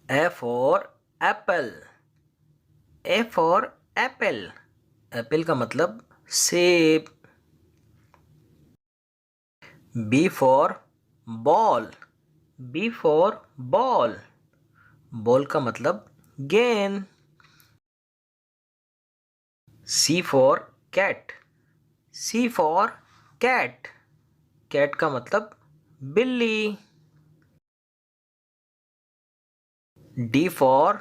A for apple. A for apple. Apple का मतलब सेब. B for ball. B for ball. Ball का मतलब गेंद. C for cat. C for cat. Cat का मतलब बिल्ली. D for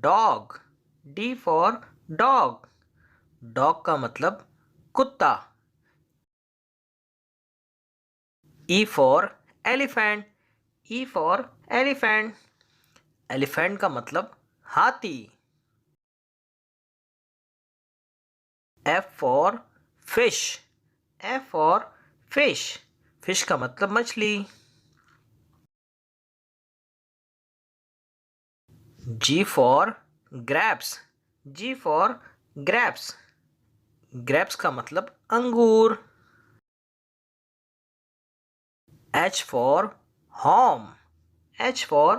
dog. D for dog. Dog का मतलब कुत्ता. E for elephant. E for elephant. Elephant का मतलब हाथी. F for fish. F for fish. Fish का मतलब मछली. G for grapes. G for grapes. grapes का मतलब अंगूर. H for home. H for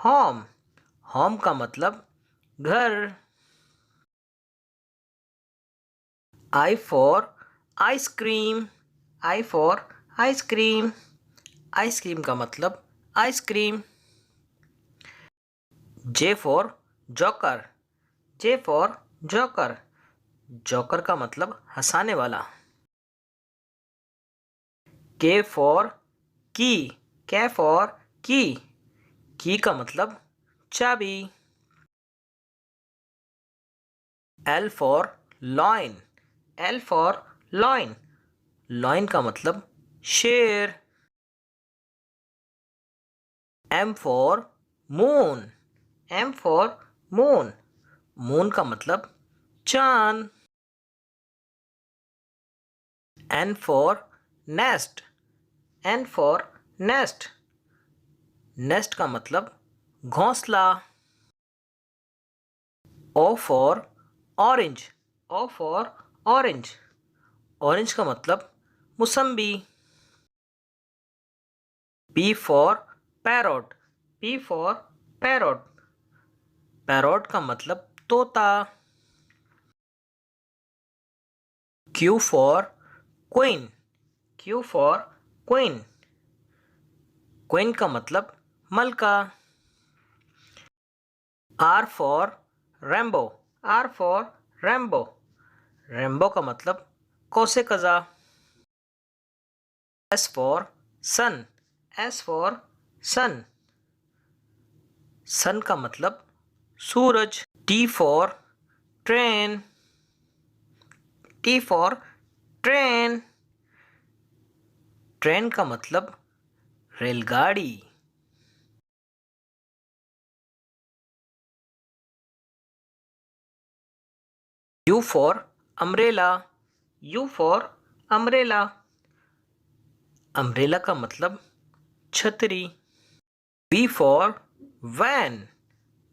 home. home का मतलब घर. I for ice cream. I for ice cream. Ice cream का मतलब ice cream. J for joker. J for joker. Joker का मतलब हंसाने वाला. K for key. K for key. की का मतलब चाबी. L for loin. L for loin. loin का मतलब शेर. M for moon. M for moon. moon का मतलब चांद. N for nest. N for nest. nest का मतलब घोंसला. O for orange. O for orange. orange का मतलब मुसम्बी. P for parrot. P for parrot. parrot का मतलब तोता. Q for queen. Q for queen. queen का मतलब मलका. R for rainbow. R for rainbow. rainbow का मतलब कौसे कज़ा. S for sun. S for sun. sun का मतलब सूरज. T for train. T for train. Train का मतलब रेलगाड़ी. U for umbrella. U for umbrella. umbrella का मतलब छतरी. V for van.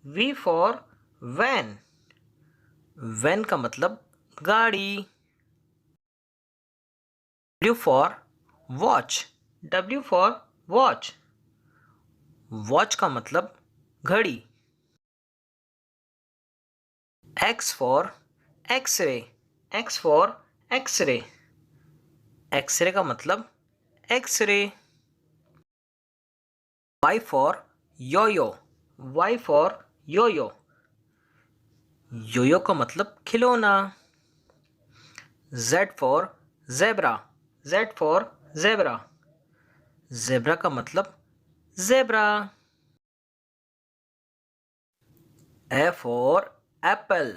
V for van. van का मतलब गाड़ी. W for watch. W for watch. watch का मतलब घड़ी. X for x-ray. X for x-ray. x-ray का मतलब x ray. Y for yo-yo. Y for yo-yo. yo-yo का मतलब खिलौना. Z for zebra. Z for zebra. zebra का मतलब zebra. A for apple.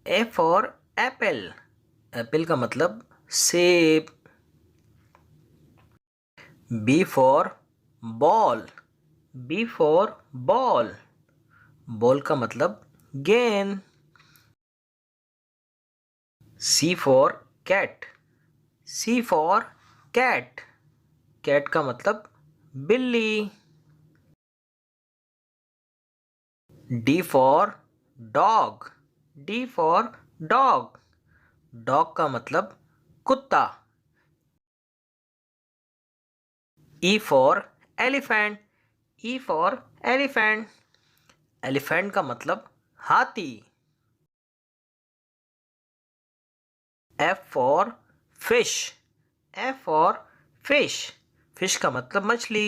A for apple. Apple का मतलब सेब. B for ball. B for ball. Ball का मतलब गेंद. C for cat. C for cat. cat का मतलब बिल्ली. D for dog. D for dog. dog का मतलब कुत्ता. E for elephant. E for elephant. Elephant का मतलब हाथी। F for fish. F for fish. Fish का मतलब मछली।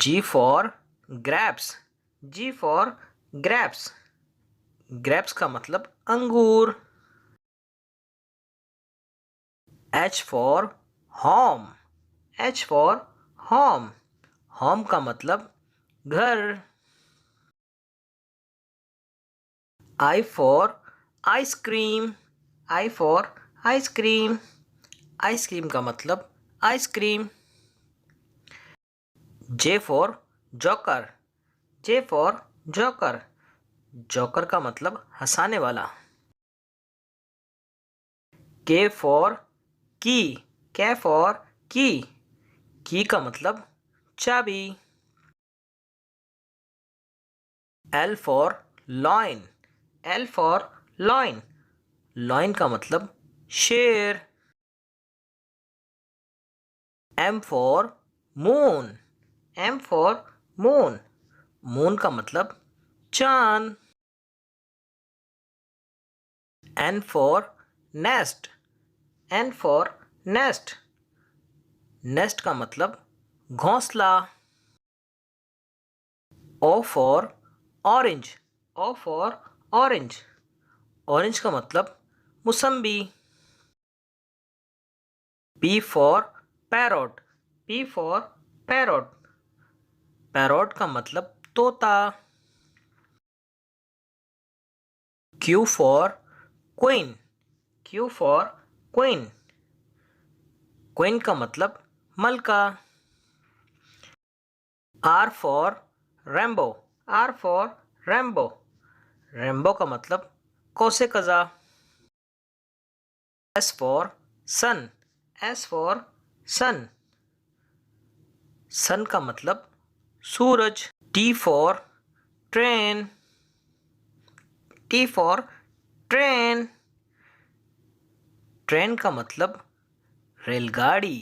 G for grapes. G for grapes. Grapes का मतलब अंगूर। H for home. H for home. Home का मतलब घर। I for ice cream. I for ice cream. Ice cream का मतलब ice cream. J for joker. J for joker. Joker का मतलब हंसाने वाला। के फॉर की। के फॉर की का मतलब चाबी। L for lion. L for lion. Lion का मतलब शेर। M for moon. M for moon. Moon का मतलब चांद। N for nest. N for nest. Nest का मतलब घोंसला। O for orange. O for orange. Orange का मतलब मुसम्बी। P for parrot. P for parrot. Parrot का मतलब तोता। Q for queen. Q for queen. Queen का मतलब मलका। R for Rambo. R for Rambo. Rambo का मतलब कौसे कज़ा। S for sun. S for sun. Sun का मतलब सूरज। T for train. T for train. Train का मतलब रेलगाड़ी।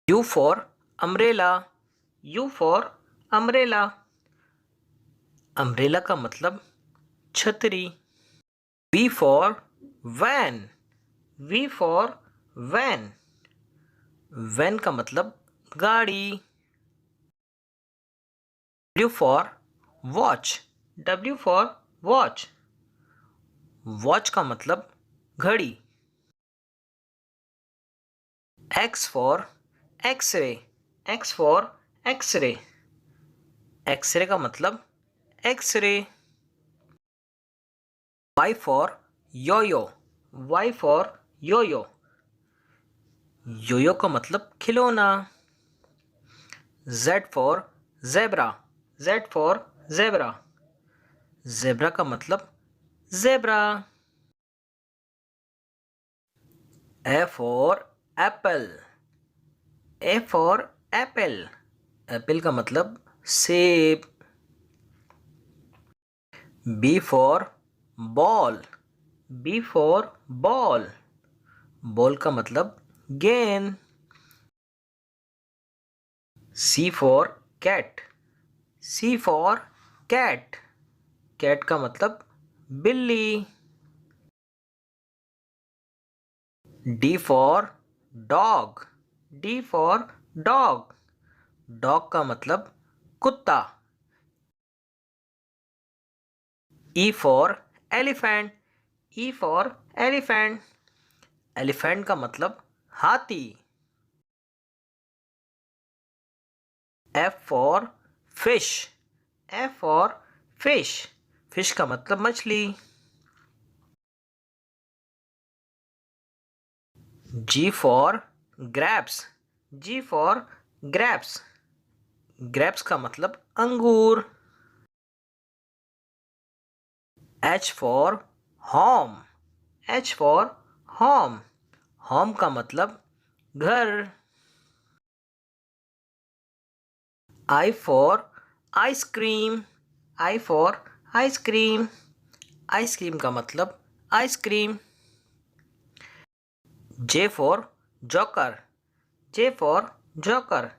U for umbrella. U for umbrella. Umbrella का मतलब छतरी। V for van. V for van. Van का मतलब गाड़ी। W for watch. W for watch. Watch का मतलब घड़ी। X for X-ray. X for X-ray. X-ray का मतलब X-ray. Y for yo-yo. Y for Yo Yo. Yo-yo का मतलब खिलौना। Z for zebra. Z for zebra. Zebra का मतलब zebra. A for apple. A for apple. Apple का मतलब सेब। B for ball. B for ball. Ball का मतलब गेंद। C for cat. C for cat. Cat का मतलब बिल्ली। D for dog. D for dog. Dog का मतलब कुत्ता। E for elephant. E for elephant. Elephant का मतलब हाथी। F for fish. F for fish. Fish का मतलब मछली। G for grapes. G for grapes. Grapes का मतलब अंगूर। H for home. H for home. Home का मतलब घर। I for ice cream. I for ice cream. Ice cream का मतलब ice cream. J for joker. J for joker.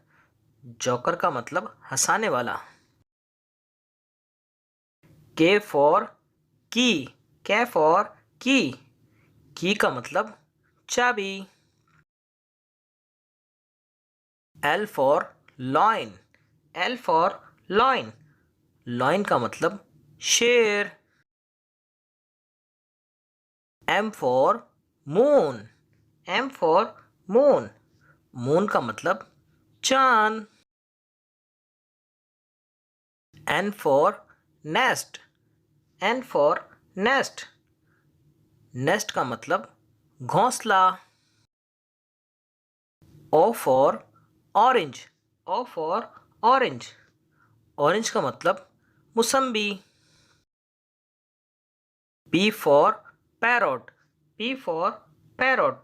joker का मतलब हंसाने वाला. K for key. K for key. key का मतलब चाबी. L for loin. L for loin. loin का मतलब शेर. M for moon. M for moon. moon का मतलब चांद. N for nest. N for nest. nest का मतलब घोंसला. O for orange. O for orange. orange का मतलब मुसम्बी. P for parrot. P for parrot.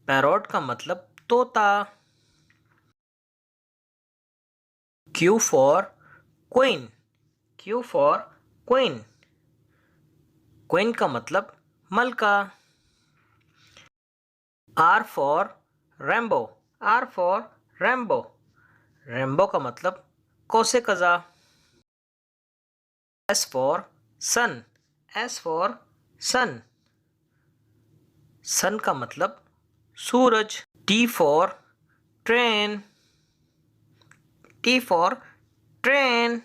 parrot का मतलब तोता. Q for queen. Q for queen. queen का मतलब मलका. R for rainbow. R for rainbow. rainbow का मतलब कौसे कज़ा. S for sun. S for sun. sun का मतलब सूरज. T for train. T for train.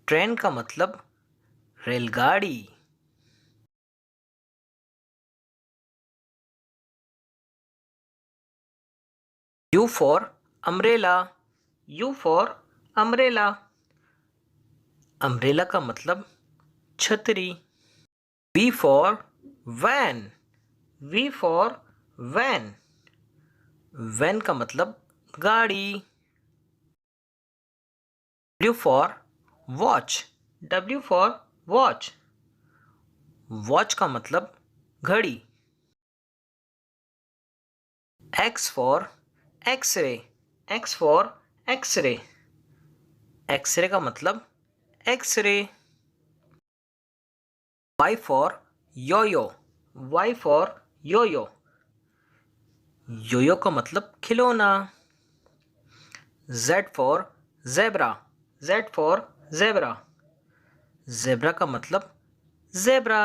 train का मतलब रेलगाड़ी. U for umbrella. U for umbrella. umbrella का मतलब छतरी. V for van. V for van. van का मतलब गाड़ी. W for watch. W for watch. watch का मतलब घड़ी. X for x-ray. X for x-ray. x-ray का मतलब x-ray. Y for yo-yo. Y for yo-yo. yo-yo का मतलब खिलौना. Z for zebra. Z for zebra. zebra का मतलब zebra.